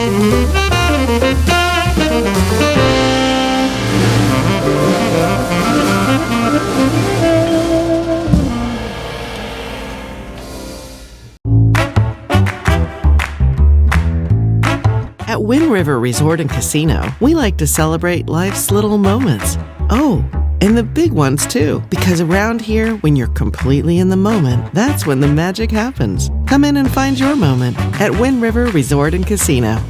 At Wind River Resort and Casino, we like to celebrate life's little moments. Oh, and the big ones too. Because around here, when you're completely in the moment, that's when the magic happens. Come in and find your moment at Wind River Resort and Casino.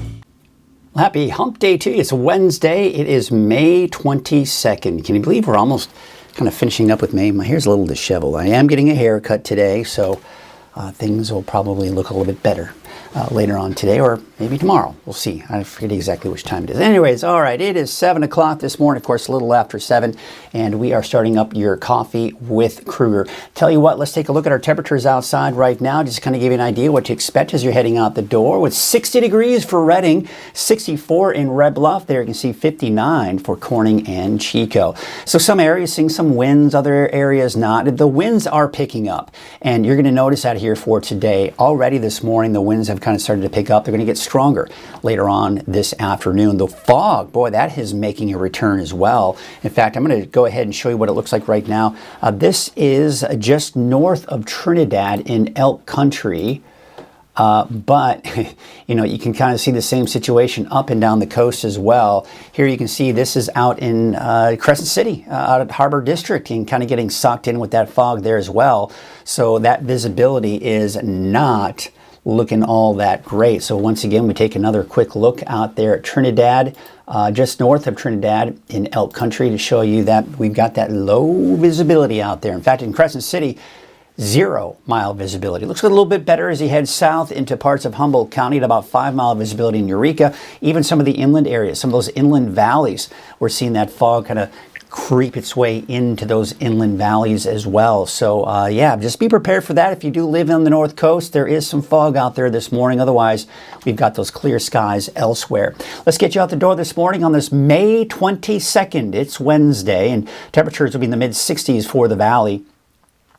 Happy Hump Day to you. It's Wednesday. It is May 22nd. Can you believe we're almost kind of finishing up with May? My hair's a little disheveled. I am getting a haircut today, so things will probably look a little bit better later on today, or maybe tomorrow. We'll see. I forget exactly which time it is. Anyways, all right, it is 7 o'clock this morning, of course, a little after 7, and we are starting up your coffee with Krueger. Tell you what, let's take a look at our temperatures outside right now, just kind of give you an idea what to expect as you're heading out the door. With 60 degrees for Redding, 64 in Red Bluff. There you can see 59 for Corning and Chico. So some areas seeing some winds, other areas not. The winds are picking up, and you're going to notice that here for today. Already this morning, the winds have kind of started to pick up. They're going to get stronger later on this afternoon. The fog, boy, that is making a return as well. In fact, I'm going to go ahead and show you what it looks like right now. This is just north of Trinidad in Elk Country. But, you know, you can kind of see the same situation up and down the coast as well. Here you can see this is out in Crescent City, out at Harbor District, and kind of getting sucked in with that fog there as well. So that visibility is not looking all that great. So once again, we take another quick look out there at Trinidad, just north of Trinidad in Elk Country, to show you that we've got that low visibility out there. In fact, in Crescent City, 0 mile visibility. Looks a little bit better as you head south into parts of Humboldt County at about 5 mile visibility in Eureka. Even some of the inland areas, some of those inland valleys, we're seeing that fog kind of creep its way into those inland valleys as well. So yeah, just be prepared for that. If you do live on the north coast, there is some fog out there this morning. Otherwise, we've got those clear skies elsewhere. Let's get you out the door this morning on this May 22nd. It's Wednesday, and temperatures will be in the mid 60s for the valley.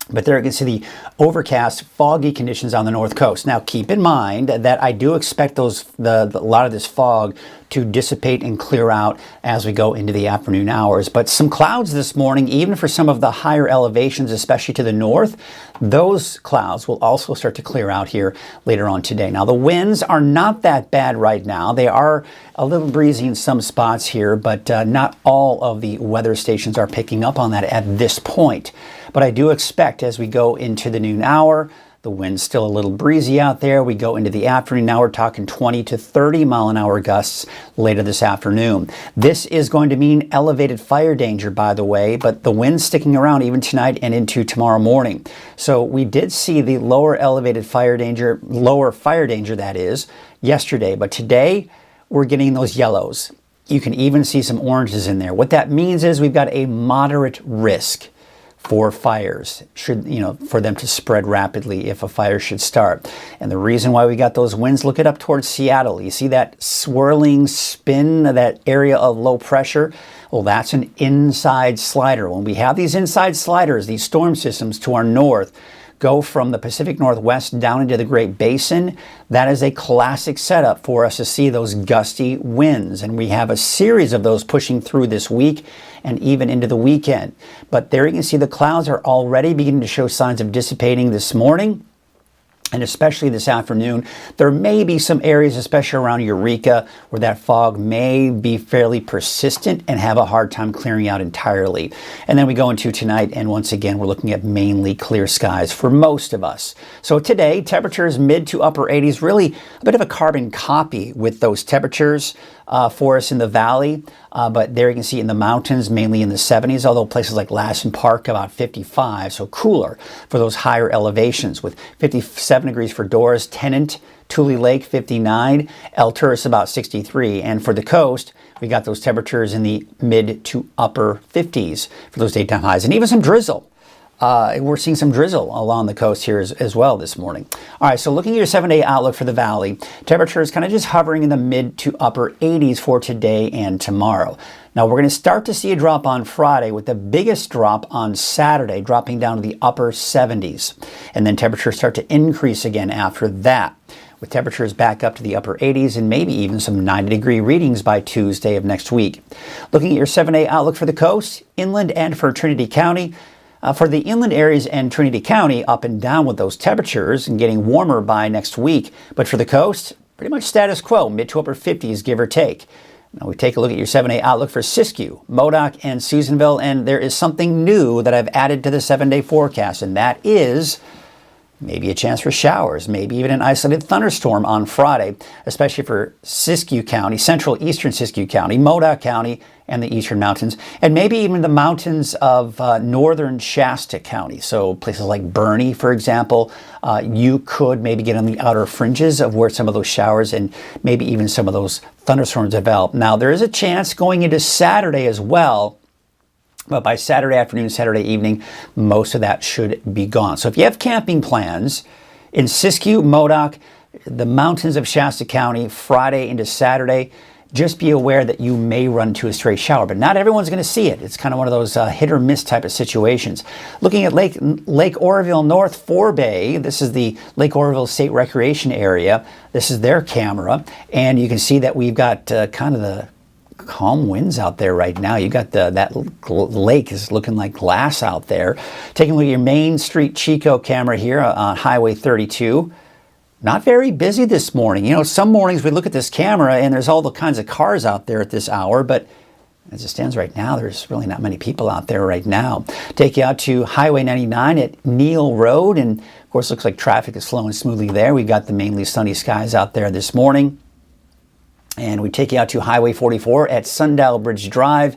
But there you can see the overcast, foggy conditions on the north coast. Now, keep in mind that I do expect a lot of this fog to dissipate and clear out as we go into the afternoon hours. But some clouds this morning, even for some of the higher elevations, especially to the north, those clouds will also start to clear out here later on today. Now, the winds are not that bad right now. They are a little breezy in some spots here, but not all of the weather stations are picking up on that at this point. But I do expect as we go into the noon hour, the wind's still a little breezy out there. We go into the afternoon. Now we're talking 20 to 30 mile an hour gusts later this afternoon. This is going to mean elevated fire danger, by the way, but the wind's sticking around even tonight and into tomorrow morning. So we did see the lower fire danger that is, yesterday. But today we're getting those yellows. You can even see some oranges in there. What that means is we've got a moderate risk for fires, for them to spread rapidly if a fire should start. And the reason why we got those winds, look it up towards Seattle. You see that swirling spin, that area of low pressure? Well, that's an inside slider. When we have these inside sliders, these storm systems to our north, go from the Pacific Northwest down into the Great Basin, that is a classic setup for us to see those gusty winds. And we have a series of those pushing through this week and even into the weekend. But there you can see the clouds are already beginning to show signs of dissipating this morning. And especially this afternoon, there may be some areas, especially around Eureka, where that fog may be fairly persistent and have a hard time clearing out entirely. And then we go into tonight, and once again, we're looking at mainly clear skies for most of us. So today, temperatures mid to upper 80s, really a bit of a carbon copy with those temperatures for us in the valley. But there you can see in the mountains, mainly in the 70s, although places like Lassen Park about 55, so cooler for those higher elevations, with 57 degrees for Doris, Tennant, Tule Lake 59, El Turris about 63, and for the coast, we got those temperatures in the mid to upper 50s for those daytime highs, and even some drizzle. We're seeing some drizzle along the coast here as well this morning. All right, so looking at your 7-day outlook for the valley, temperatures kind of just hovering in the mid to upper 80s for today and tomorrow. Now, we're going to start to see a drop on Friday, with the biggest drop on Saturday, dropping down to the upper 70s. And then temperatures start to increase again after that. with temperatures back up to the upper 80s and maybe even some 90-degree readings by Tuesday of next week. Looking at your 7-day outlook for the coast, inland, and for Trinity County. For the inland areas and Trinity County, up and down with those temperatures and getting warmer by next week. But for the coast, pretty much status quo, mid to upper 50s, give or take. Now we take a look at your 7-day outlook for Siskiyou, Modoc, and Susanville, and there is something new that I've added to the 7-day forecast, and that is maybe a chance for showers, maybe even an isolated thunderstorm on Friday, especially for Siskiyou County, central eastern Siskiyou County, Modoc County, and the eastern mountains, and maybe even the mountains of northern Shasta County. So places like Bernie, for example, you could maybe get on the outer fringes of where some of those showers and maybe even some of those thunderstorms develop. Now, there is a chance going into Saturday as well, but by Saturday afternoon, Saturday evening, most of that should be gone. So if you have camping plans in Siskiyou, Modoc, the mountains of Shasta County, Friday into Saturday, just be aware that you may run into a stray shower, but not everyone's going to see it. It's kind of one of those hit or miss type of situations. Looking at Lake Oroville North Forebay, this is the Lake Oroville State Recreation Area. This is their camera, and you can see that we've got kind of the calm winds out there right now. You got that lake is looking like glass out there. Taking a look at your Main Street Chico camera here on Highway 32. Not very busy this morning. You know, some mornings we look at this camera and there's all the kinds of cars out there at this hour, but as it stands right now, there's really not many people out there right now. Take you out to Highway 99 at Neal Road, and of course looks like traffic is flowing smoothly there. We've got the mainly sunny skies out there this morning. And we take you out to Highway 44 at Sundial Bridge Drive.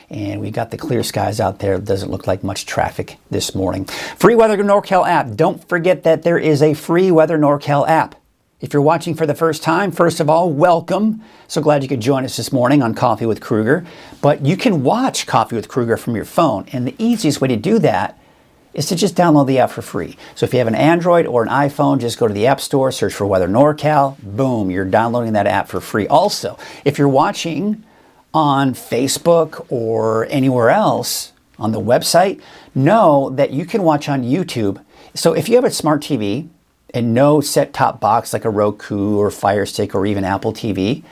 And we got the clear skies out there. It doesn't look like much traffic this morning. Free Weather NorCal app. Don't forget that there is a free Weather NorCal app. If you're watching for the first time, first of all, welcome. So glad you could join us this morning on Coffee with Krueger. But you can watch Coffee with Krueger from your phone. And the easiest way to do that is to just download the app for free. So if you have an Android or an iPhone, just go to the App Store, search for Weather NorCal, boom, you're downloading that app for free. Also, if you're watching on Facebook or anywhere else on the website, know that you can watch on YouTube. So if you have a smart TV and no set-top box like a Roku or Fire Stick or even Apple TV,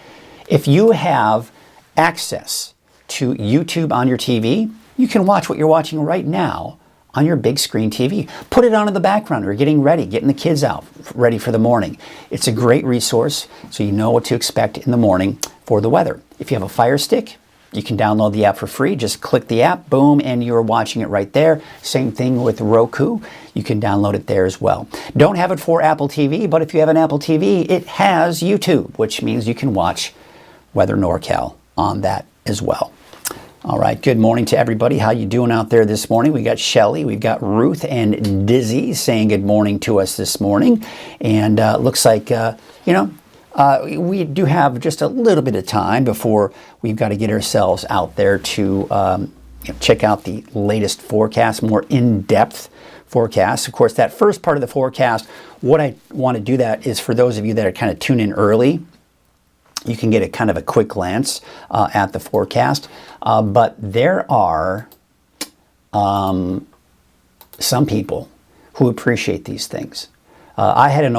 if you have access to YouTube on your TV, you can watch what you're watching right now on your big screen TV. Put it on in the background. We're getting ready, getting the kids out, ready for the morning. It's a great resource, so you know what to expect in the morning for the weather. If you have a Fire Stick, you can download the app for free. Just click the app, boom, and you're watching it right there. Same thing with Roku. You can download it there as well. Don't have it for Apple TV, but if you have an Apple TV, it has YouTube, which means you can watch Weather NorCal on that as well. All right, good morning to everybody. How you doing out there this morning? We got Shelly, we've got Ruth and Dizzy saying good morning to us this morning. And looks like, we do have just a little bit of time before we've got to get ourselves out there to check out the latest forecast, more in-depth forecast. Of course, that first part of the forecast, what I want to do that is for those of you that are kind of tuned in early, you can get a kind of a quick glance at the forecast. But there are some people who appreciate these things. I had an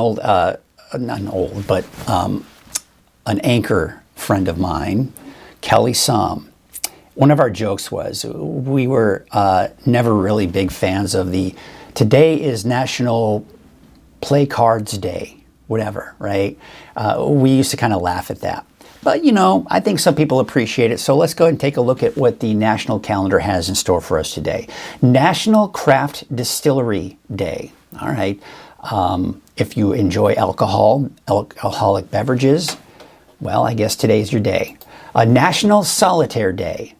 an anchor friend of mine, Kelly Somm. One of our jokes was we were never really big fans of today is National Play Cards Day, whatever, right? We used to kind of laugh at that. But, I think some people appreciate it. So let's go ahead and take a look at what the national calendar has in store for us today. National Craft Distillery Day. All right. If you enjoy alcoholic beverages, well, I guess today's your day. National Solitaire Day.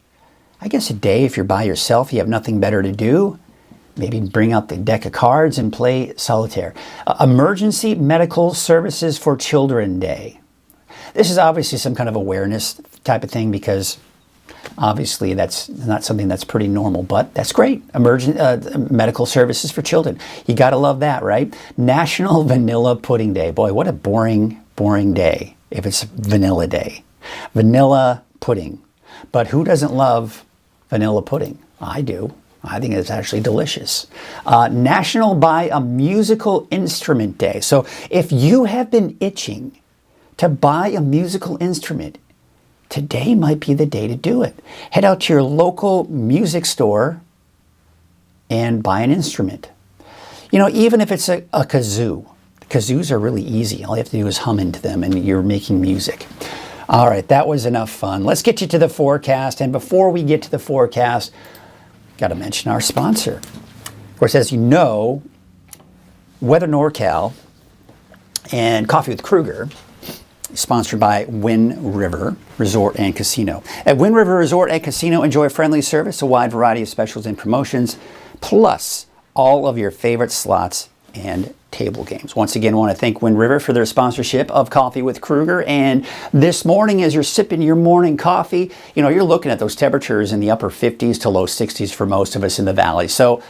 I guess a day if you're by yourself, you have nothing better to do. Maybe bring out the deck of cards and play solitaire. Emergency Medical Services for Children Day. This is obviously some kind of awareness type of thing because obviously that's not something that's pretty normal, but that's great. Emergent medical services for children. You got to love that, right? National Vanilla Pudding Day. Boy, what a boring day if it's Vanilla Day. Vanilla pudding. But who doesn't love vanilla pudding? I do. I think it's actually delicious. National Buy a Musical Instrument Day. So if you have been itching to buy a musical instrument, today might be the day to do it. Head out to your local music store and buy an instrument. You know, even if it's a kazoo. Kazoos are really easy. All you have to do is hum into them and you're making music. All right, that was enough fun. Let's get you to the forecast. And before we get to the forecast, got to mention our sponsor. Of course, as you know, Weather NorCal and Coffee with Krueger is sponsored by Wind River Resort and Casino. At Wind River Resort and Casino, enjoy friendly service, a wide variety of specials and promotions, plus all of your favorite slots and table games. Once again, I want to thank Wind River for their sponsorship of Coffee with Krueger. And this morning, as you're sipping your morning coffee, you know, you're looking at those temperatures in the upper 50s to low 60s for most of us in the valley. So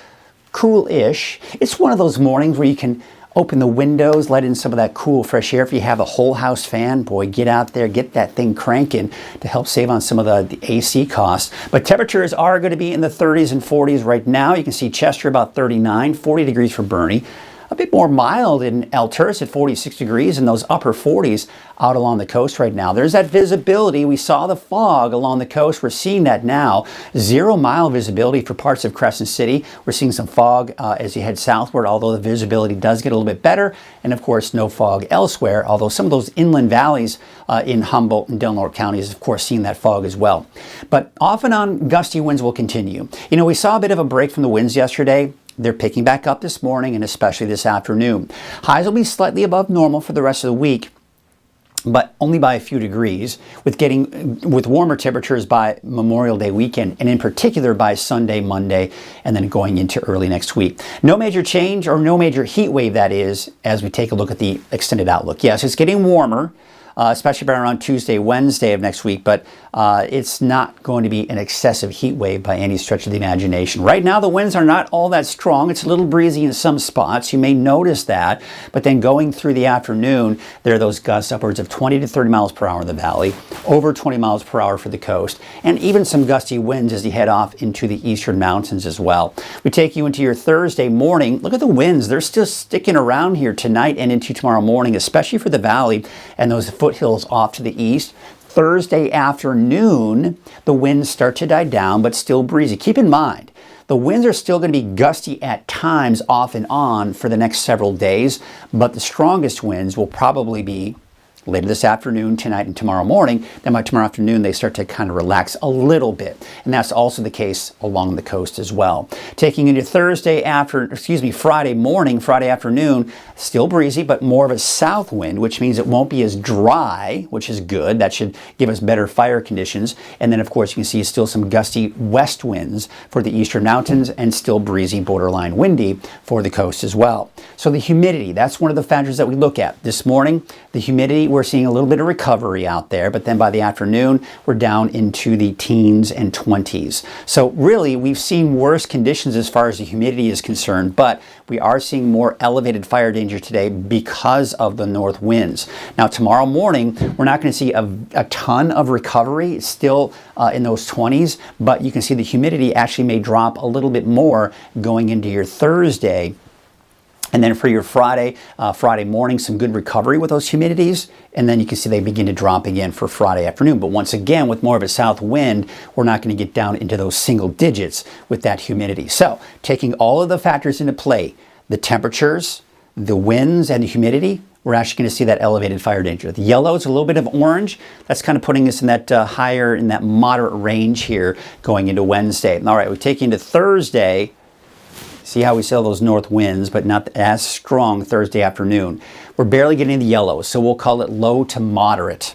cool-ish. It's one of those mornings where you can open the windows, let in some of that cool, fresh air. If you have a whole house fan, boy, get out there, get that thing cranking to help save on some of the AC costs. But temperatures are going to be in the 30s and 40s right now. You can see Chester about 39, 40 degrees for Bernie. A bit more mild in El Terce at 46 degrees and those upper 40s out along the coast right now. There's that visibility. We saw the fog along the coast. We're seeing that now. 0 mile visibility for parts of Crescent City. We're seeing some fog as you head southward, although the visibility does get a little bit better. And of course, no fog elsewhere, although some of those inland valleys in Humboldt and Del Norte counties, of course, seeing that fog as well. But off and on, gusty winds will continue. You know, we saw a bit of a break from the winds yesterday. They're picking back up this morning and especially this afternoon. Highs will be slightly above normal for the rest of the week, but only by a few degrees, with warmer temperatures by Memorial Day weekend, and in particular by Sunday, Monday, and then going into early next week. No major change, or no major heat wave, that is, as we take a look at the extended outlook. Yes, it's getting warmer, especially by around Tuesday, Wednesday of next week, but it's not going to be an excessive heat wave by any stretch of the imagination. Right now, the winds are not all that strong. It's a little breezy in some spots. You may notice that, but then going through the afternoon, there are those gusts upwards of 20 to 30 miles per hour in the valley, over 20 miles per hour for the coast, and even some gusty winds as you head off into the eastern mountains as well. We take you into your Thursday morning. Look at the winds. They're still sticking around here tonight and into tomorrow morning, especially for the valley and those foothills off to the east. Thursday afternoon, the winds start to die down, but still breezy. Keep in mind, the winds are still going to be gusty at times off and on for the next several days, but the strongest winds will probably be later this afternoon, tonight, and tomorrow morning. Then by tomorrow afternoon, they start to kind of relax a little bit. And that's also the case along the coast as well. Taking into Friday morning, Friday afternoon, still breezy, but more of a south wind, which means it won't be as dry, which is good. That should give us better fire conditions. And then, of course, you can see still some gusty west winds for the eastern mountains and still breezy, borderline windy for the coast as well. So the humidity, that's one of the factors that we look at. This morning, the humidity, we're seeing a little bit of recovery out there, but then by the afternoon, we're down into the teens and 20s. So really, we've seen worse conditions as far as the humidity is concerned, but we are seeing more elevated fire danger today because of the north winds. Now, tomorrow morning, we're not going to see a ton of recovery. It's still in those 20s, but you can see the humidity actually may drop a little bit more going into your Thursday. And then for your Friday morning, some good recovery with those humidities. And then you can see they begin to drop again for Friday afternoon. But once again, with more of a south wind, we're not going to get down into those single digits with that humidity. So taking all of the factors into play, the temperatures, the winds, and the humidity, we're actually going to see that elevated fire danger. The yellow is a little bit of orange. That's kind of putting us in that higher, in that moderate range here going into Wednesday. All right, we take you into Thursday. See how we saw those north winds, but not as strong Thursday afternoon. We're barely getting the yellow, so we'll call it low to moderate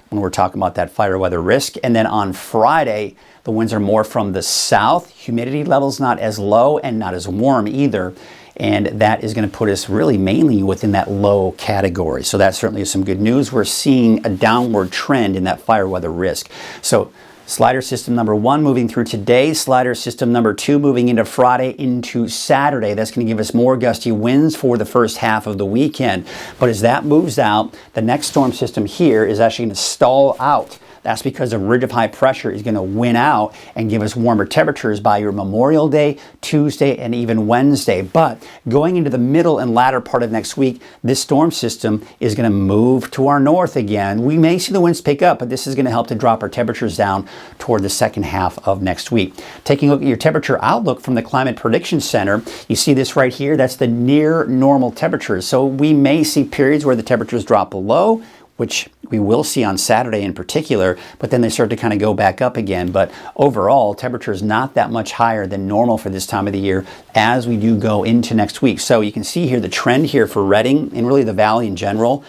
when we're talking about that fire weather risk. And then on Friday, the winds are more from the south. Humidity levels not as low and not as warm either. And that is going to put us really mainly within that low category. So that certainly is some good news. We're seeing a downward trend in that fire weather risk. So slider system number 1 moving through today, slider system number 2 moving into Friday into Saturday. That's going to give us more gusty winds for the first half of the weekend. But as that moves out, the next storm system here is actually going to stall out That's because a ridge of high pressure is going to win out and give us warmer temperatures by your Memorial Day, Tuesday, and even Wednesday. But going into the middle and latter part of next week, this storm system is going to move to our north again. We may see the winds pick up, but this is going to help to drop our temperatures down toward the second half of next week. Taking a look at your temperature outlook from the Climate Prediction Center, you see this right here. That's the near normal temperatures. So we may see periods where the temperatures drop below, which we will see on Saturday in particular, but then they start to kind of go back up again. But overall, temperature is not that much higher than normal for this time of the year as we do go into next week. So you can see here the trend here for Redding and really the valley in general.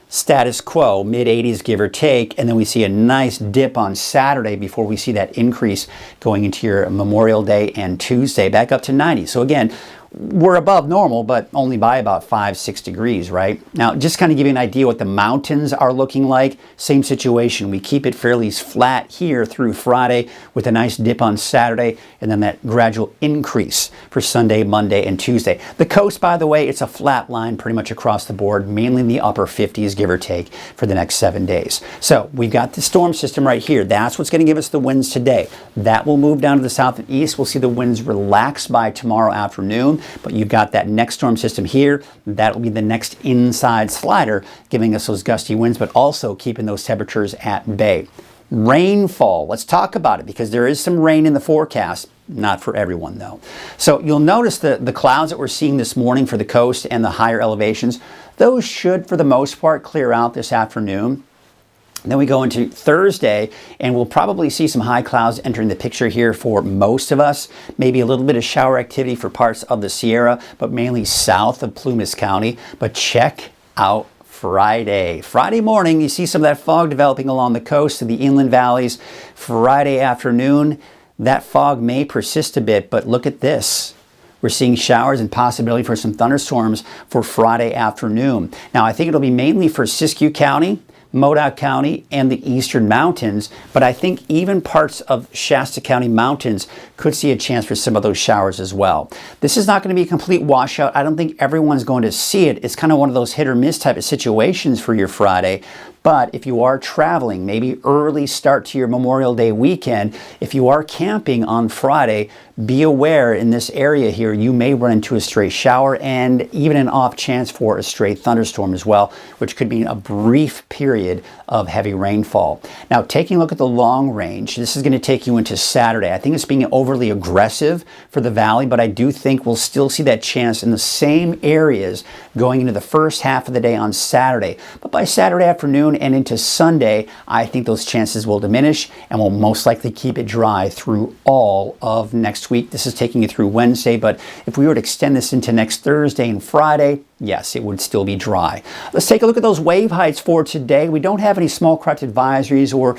Status quo, mid-80s give or take, and then we see a nice dip on Saturday before we see that increase going into your Memorial Day and Tuesday back up to 90. So again, we're above normal, but only by about 5-6 degrees, right? Now, just kind of give you an idea what the mountains are looking like. Same situation. We keep it fairly flat here through Friday with a nice dip on Saturday, and then that gradual increase for Sunday, Monday, and Tuesday. The coast, by the way, it's a flat line pretty much across the board, mainly in the upper 50s, give or take, for the next 7 days. So we've got the storm system right here. That's what's going to give us the winds today. That will move down to the south and east. We'll see the winds relax by tomorrow afternoon. But you've got that next storm system here. That'll be the next inside slider, giving us those gusty winds, but also keeping those temperatures at bay. Rainfall, let's talk about it because there is some rain in the forecast. Not for everyone though. So you'll notice the clouds that we're seeing this morning for the coast and the higher elevations, those should for the most part clear out this afternoon. Then we go into Thursday, and we'll probably see some high clouds entering the picture here for most of us. Maybe a little bit of shower activity for parts of the Sierra, but mainly south of Plumas County. But check out Friday. Friday morning, you see some of that fog developing along the coast of the inland valleys. Friday afternoon, that fog may persist a bit, but look at this. We're seeing showers and possibility for some thunderstorms for Friday afternoon. Now, I think it'll be mainly for Siskiyou County, Modoc County, and the eastern mountains, but I think even parts of Shasta County mountains could see a chance for some of those showers as well. This is not going to be a complete washout. I don't think everyone's going to see it. It's kind of one of those hit or miss type of situations for your Friday. But if you are traveling, maybe early start to your Memorial Day weekend, if you are camping on Friday, be aware in this area here, you may run into a stray shower and even an off chance for a stray thunderstorm as well, which could mean a brief period of heavy rainfall. Now, taking a look at the long range, this is going to take you into Saturday. I think it's being overly aggressive for the valley, but I do think we'll still see that chance in the same areas going into the first half of the day on Saturday. But by Saturday afternoon and into Sunday, I think those chances will diminish and will most likely keep it dry through all of next week. This is taking you through Wednesday, but if we were to extend this into next Thursday and Friday, yes, it would still be dry. Let's take a look at those wave heights for today. We don't have any small craft advisories or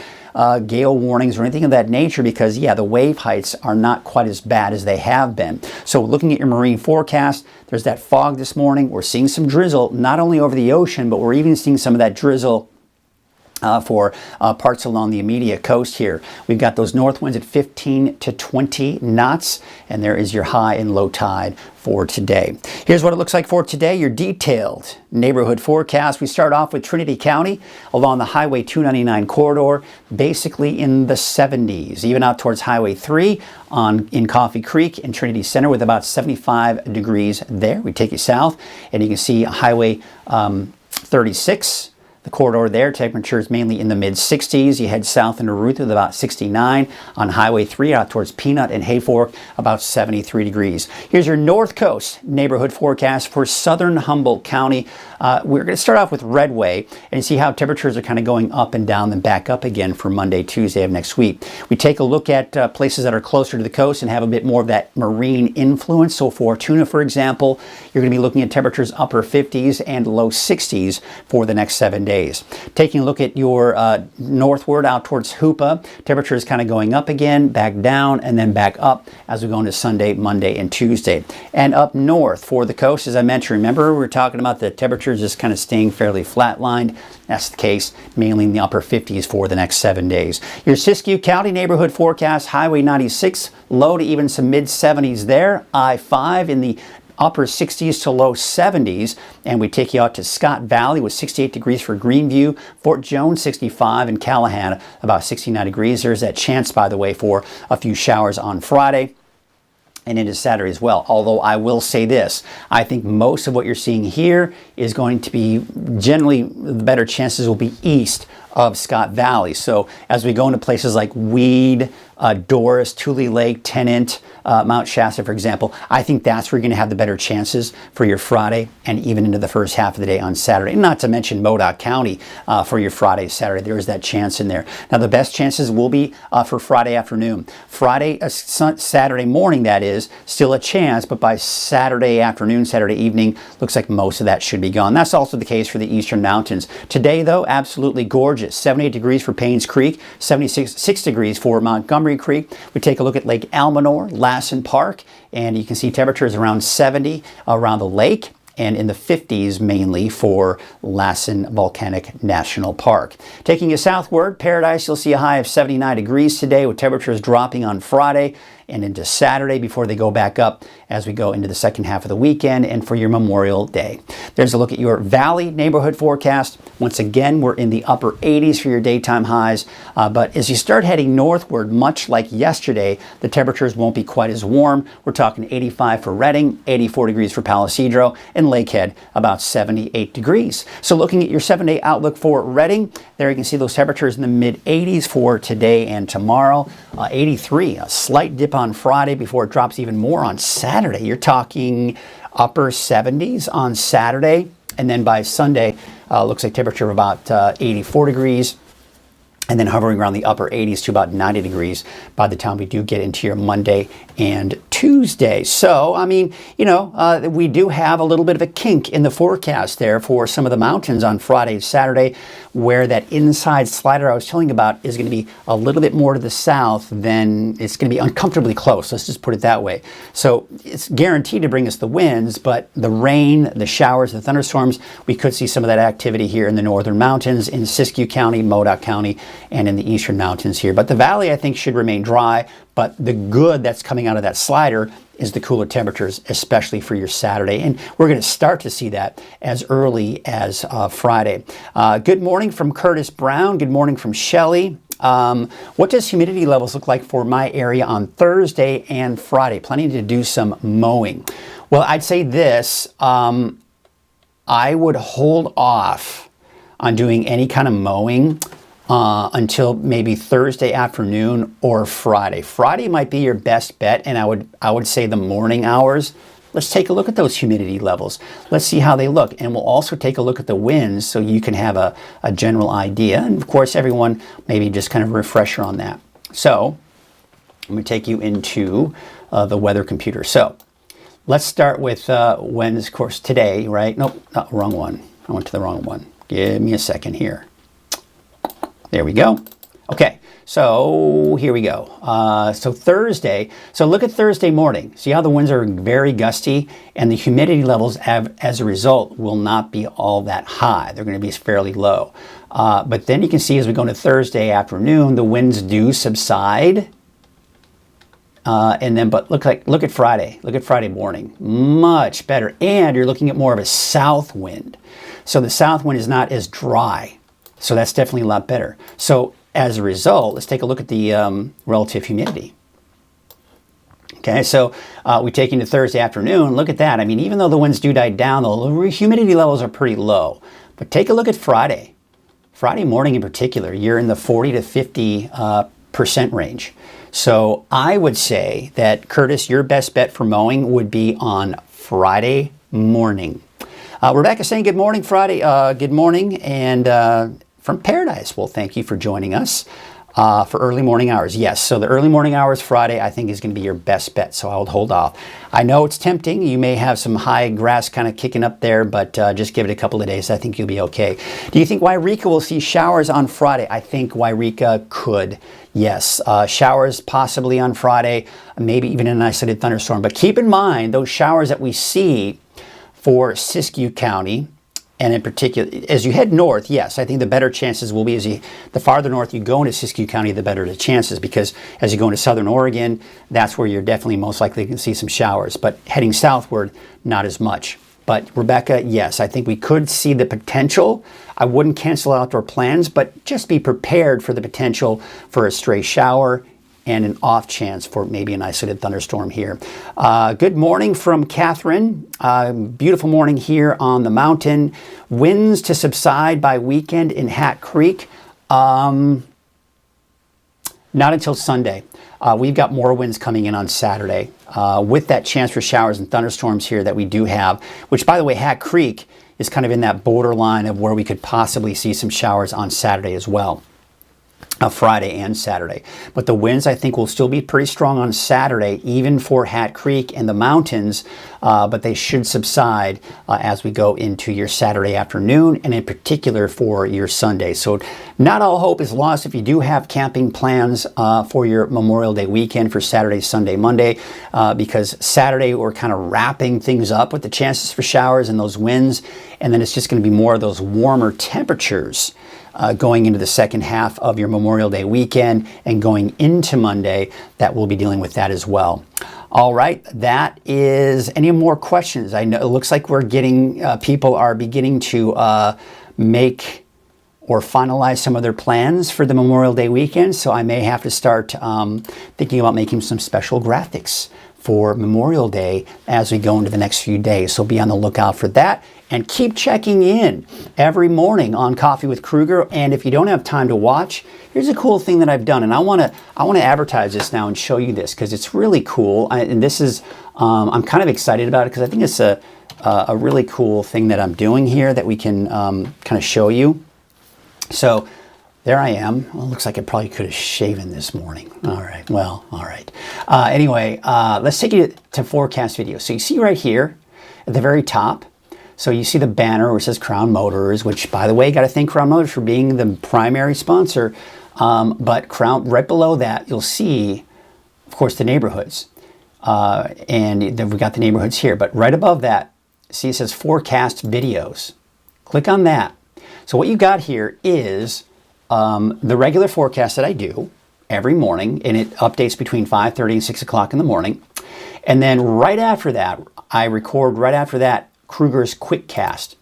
gale warnings or anything of that nature because, yeah, the wave heights are not quite as bad as they have been. So looking at your marine forecast, there's that fog this morning. We're seeing some drizzle, not only over the ocean, but we're even seeing some of that drizzle for parts along the immediate coast here. We've got those north winds at 15 to 20 knots, and there is your high and low tide for today. Here's what it looks like for today, your detailed neighborhood forecast. We start off with Trinity County along the Highway 299 corridor, basically in the 70s, even out towards Highway 3 in Coffee Creek and Trinity Center with about 75 degrees there. We take you south, and you can see Highway 36. The corridor there, temperature is mainly in the mid-60s. You head south into Ruth with about 69. On Highway 3 out towards Peanut and Hayfork, about 73 degrees. Here's your North Coast neighborhood forecast for southern Humboldt County. We're going to start off with Redway and see how temperatures are kind of going up and down, then back up again for Monday, Tuesday of next week. We take a look at places that are closer to the coast and have a bit more of that marine influence. So for Tuna, for example, you're going to be looking at temperatures upper 50s and low 60s for the next 7 days. Taking a look at your northward out towards Hoopa, temperature is kind of going up again, back down, and then back up as we go into Sunday, Monday, and Tuesday. And up north for the coast, as I mentioned, remember we were talking about the temperatures just kind of staying fairly flatlined. That's the case mainly in the upper 50s for the next 7 days. Your Siskiyou County neighborhood forecast, Highway 96, low to even some mid-70s there. I-5 in the upper 60s to low 70s, and we take you out to Scott Valley with 68 degrees for Greenview, Fort Jones 65, and Callahan about 69 degrees. There's that chance, by the way, for a few showers on Friday and into Saturday as well. Although I will say this, I think most of what you're seeing here is going to be generally the better chances will be east of Scott Valley. So as we go into places like Weed, Doris, Tule Lake, Tennant, Mount Shasta, for example, I think that's where you're going to have the better chances for your Friday and even into the first half of the day on Saturday. Not to mention Modoc County for your Friday, Saturday. There is that chance in there. Now, the best chances will be for Friday afternoon. Saturday morning, that is, still a chance, but by Saturday afternoon, Saturday evening, looks like most of that should be gone. That's also the case for the eastern mountains. Today, though, absolutely gorgeous. 78 degrees for Paynes Creek, 76 degrees for Montgomery Creek. We take a look at Lake Almanor, Lassen Park, and you can see temperatures around 70 around the lake, and in the 50s mainly for Lassen Volcanic National Park. Taking you southward, Paradise, you'll see a high of 79 degrees today with temperatures dropping on Friday and into Saturday before they go back up as we go into the second half of the weekend and for your Memorial Day. There's a look at your Valley neighborhood forecast. Once again, we're in the upper 80s for your daytime highs, but as you start heading northward, much like yesterday, the temperatures won't be quite as warm. We're talking 85 for Redding, 84 degrees for Palo Cedro, and Lakehead about 78 degrees. So looking at your 7-day outlook for Redding, there you can see those temperatures in the mid 80s for today and tomorrow. 83, a slight dip on Friday before it drops even more on Saturday. You're talking upper 70s on Saturday, and then by Sunday, looks like temperature of about 84 degrees, and then hovering around the upper 80s to about 90 degrees by the time we do get into your Monday and Tuesday. So, I mean, you know, we do have a little bit of a kink in the forecast there for some of the mountains on Friday, Saturday, where that inside slider I was telling you about is going to be a little bit more to the south than it's going to be uncomfortably close. Let's just put it that way. So it's guaranteed to bring us the winds, but the rain, the showers, the thunderstorms, we could see some of that activity here in the northern mountains, in Siskiyou County, Modoc County, and in the eastern mountains here. But the valley, I think, should remain dry. But the good that's coming out of that slider is the cooler temperatures, especially for your Saturday. And we're going to start to see that as early as Friday. Good morning from Curtis Brown. Good morning from Shelley. What does humidity levels look like for my area on Thursday and Friday? Planning to do some mowing. Well, I'd say this. I would hold off on doing any kind of mowing until maybe Thursday afternoon or Friday. Friday might be your best bet, and I would say the morning hours. Let's take a look at those humidity levels. Let's see how they look, and we'll also take a look at the winds so you can have a general idea. And of course, everyone maybe just kind of a refresher on that. So I'm going to take you into the weather computer. So let's start with winds, of course, today, right? Nope, not wrong one. I went to the wrong one. Give me a second here. There we go. Okay, so here we go. So Thursday, so look at Thursday morning. See how the winds are very gusty, and the humidity levels as a result will not be all that high. They're going to be fairly low. But then you can see as we go into Thursday afternoon, the winds do subside. And then, but look at Friday. Look at Friday morning. Much better. And you're looking at more of a south wind. So the south wind is not as dry. So that's definitely a lot better. So as a result, let's take a look at the relative humidity. Okay, so we take into Thursday afternoon. Look at that. I mean, even though the winds do die down, the humidity levels are pretty low. But take a look at Friday. Friday morning in particular, you're in the 40 to 50% range. So I would say that, Curtis, your best bet for mowing would be on Friday morning. Rebecca saying good morning, Friday. Good morning, and from Paradise. Well, thank you for joining us for early morning hours. Yes, so the early morning hours Friday, I think, is going to be your best bet, so I would hold off. I know it's tempting. You may have some high grass kind of kicking up there, but just give it a couple of days. I think you'll be okay. Do you think Wairika will see showers on Friday? I think Wairika could. Yes, showers possibly on Friday, maybe even an isolated thunderstorm. But keep in mind, those showers that we see for Siskiyou County And in particular, as you head north, yes, I think the better chances will be the farther north you go into Siskiyou County, the better the chances, because as you go into southern Oregon, that's where you're definitely most likely going to see some showers. But heading southward, not as much. But Rebecca, yes, I think we could see the potential. I wouldn't cancel outdoor plans, but just be prepared for the potential for a stray shower and an off chance for maybe an isolated thunderstorm here. Good morning from Catherine. Beautiful morning here on the mountain. Winds to subside by weekend in Hat Creek. Not until Sunday. We've got more winds coming in on Saturday with that chance for showers and thunderstorms here that we do have, which, by the way, Hat Creek is kind of in that borderline of where we could possibly see some showers on Saturday as well. Friday and Saturday. But the winds, I think, will still be pretty strong on Saturday, even for Hat Creek and the mountains, but they should subside as we go into your Saturday afternoon, and in particular for your Sunday. So not all hope is lost if you do have camping plans for your Memorial Day weekend for Saturday, Sunday, Monday, because Saturday we're kind of wrapping things up with the chances for showers and those winds, and then it's just going to be more of those warmer temperatures going into the second half of your Memorial Day weekend and going into Monday, that we'll be dealing with that as well. All right, that is, any more questions? I know it looks like we're getting, people are beginning to make or finalize some of their plans for the Memorial Day weekend, so I may have to start thinking about making some special graphics for Memorial Day as we go into the next few days. So be on the lookout for that. And keep checking in every morning on Coffee with Krueger. And if you don't have time to watch, here's a cool thing that I've done. And I want to advertise this now and show you this because it's really cool. And this is, I'm kind of excited about it because I think it's a really cool thing that I'm doing here that we can kind of show you. So there I am. Well, it looks like I probably could have shaven this morning. All right. Well, all right. Anyway, let's take you to forecast video. So you see right here at the very top, so you see the banner where it says Crown Motors, which, by the way, got to thank Crown Motors for being the primary sponsor. But Crown, right below that, you'll see, of course, the neighborhoods. And then we got the neighborhoods here. But right above that, see it says Forecast Videos. Click on that. So what you got here is the regular forecast that I do every morning, and it updates between 5:30 and 6 o'clock in the morning. And then right after that, I record right after that Krueger's Quick Cast.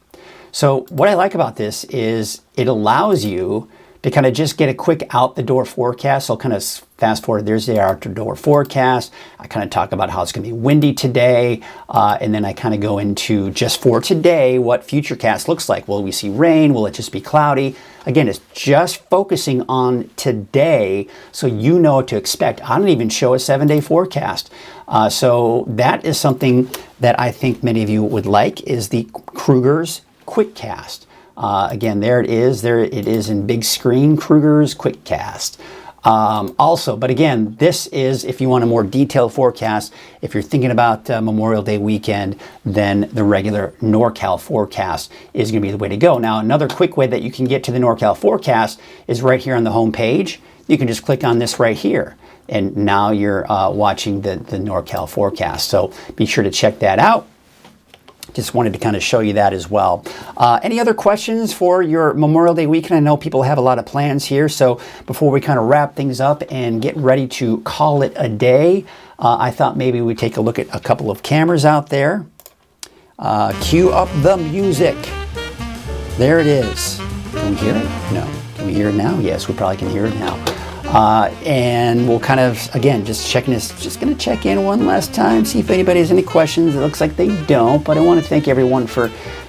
So what I like about this is it allows you to kind of just get a quick out the door forecast. So I'll kind of fast forward. There's the out the door forecast. I kind of talk about how it's going to be windy today. And then I kind of go into just for today, what futurecast looks like. Will we see rain? Will it just be cloudy? Again, it's just focusing on today so you know what to expect. I don't even show a 7-day forecast. So that is something that I think many of you would like, is the Krueger's Quick Cast. Again, there it is. There it is in big screen, Krueger's Quick Cast. Also, but again, this is if you want a more detailed forecast. If you're thinking about Memorial Day weekend, then the regular NorCal forecast is going to be the way to go. Now, another quick way that you can get to the NorCal forecast is right here on the home page. You can just click on this right here, and now you're watching the NorCal forecast. So be sure to check that out. Just wanted to kind of show you that as well. Any other questions for your Memorial Day weekend? I know people have a lot of plans here. So before we kind of wrap things up and get ready to call it a day, I thought maybe we'd take a look at a couple of cameras out there. Cue up the music. There it is. Can we hear it? No. Can we hear it now? Yes, we probably can hear it now. And we'll kind of, again, just going to check in one last time, see if anybody has any questions. It looks like they don't, but I want to thank everyone for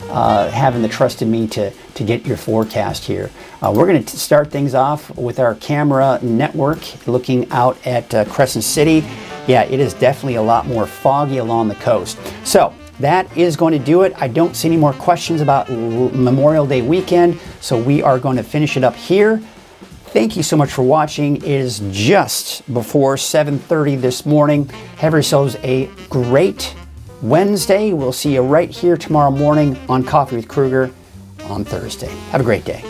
having the trust in me to get your forecast here. We're going to start things off with our camera network, looking out at Crescent City. Yeah, it is definitely a lot more foggy along the coast. So that is going to do it. I don't see any more questions about Memorial Day weekend, so we are going to finish it up here. Thank you so much for watching. It is just before 7:30 this morning. Have yourselves a great Wednesday. We'll see you right here tomorrow morning on Coffee with Krueger on Thursday. Have a great day.